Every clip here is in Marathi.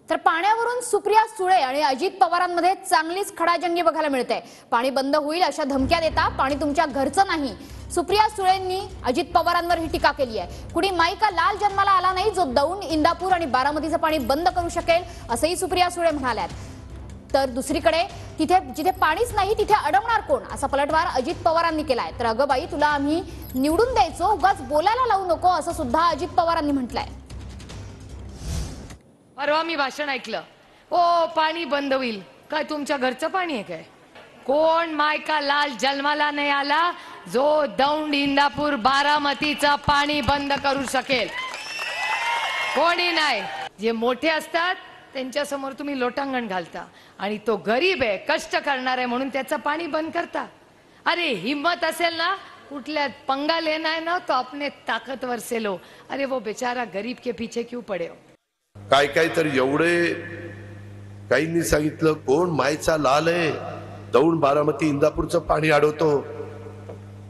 तर पाण्यावरून सुप्रिया सुळे आणि अजित पवारांमध्ये चांगलीच खडाजंगी बघायला मिळते। पाणी बंद होईल अशा धमक्या देता पाणी तुमच्या घरचं नाही, सुप्रिया सुळेंनी अजित पवारांवर ही टीका केली आहे। कुणी माईका लाल जन्माला आला नाही जो दौंड, इंदापूर आणि बारामतीचं पाणी बंद करू शकेल असंही सुप्रिया सुळे म्हणाल्यात। तर दुसरीकडे तिथे जिथे पाणीच नाही तिथे अडवणार कोण असा पलटवार अजित पवारांनी केलाय। तर अगं बाई तुला आम्ही निवडून द्यायचो, उगाच बोलायला लावू नको असं सुद्धा अजित पवारांनी म्हटलंय। परवा मी भाषण ऐकलं, ओ पाणी बंद होईल, काय तुमच्या घरचं पाणी आहे काय? कोण मायका लाल जन्माला नाही आला जो दौंड, इंदापूर, बारामतीचं पाणी बंद करू शकेल? कोणी नाही। जे मोठे असतात त्यांच्या समोर तुम्ही लोटांगण घालता आणि तो गरीब आहे, कष्ट करणार आहे म्हणून त्याचं पाणी बंद करता। अरे हिम्मत असेल ना, कुठल्या पंगा लेना है ना तो अपने ताकतवर से लो। अरे वो बेचारा गरीब के पीछे क्यों पड़े हो? काय काय तर एवढे काहींनी सांगितलं कोण मायचा लाल आहे, दौंड, बारामती, इंदापूरचं पाणी अडवतो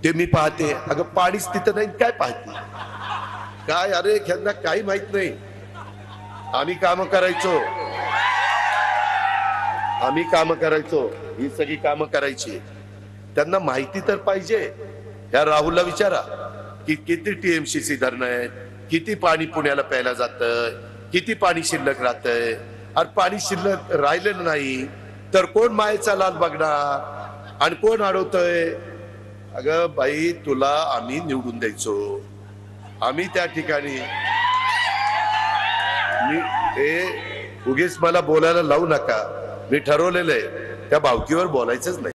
ते मी पाहते। अगं पाणीच तिथं नाही, काय पाहते काय? अरे ह्यांना काही माहित नाही। आम्ही काम करायचो, ही सगळी कामं करायची, त्यांना माहिती तर पाहिजे। या राहुलला विचारा की किती टीएमसीसी धरणं आहेत, किती पाणी पुण्याला प्यायला जातंय, किती पाणी शिल्लक राहतंय। अरे पाणी शिल्लक राहिलेलं नाही तर कोण मायेचा लाल बघणार आणि कोण अडवतोय? अगं बाई तुला आम्ही निवडून द्यायचो, आम्ही त्या ठिकाणी उगीच मला बोलायला लावू नका। मी ठरवलेलं आहे त्या भावकीवर बोलायचंच नाही।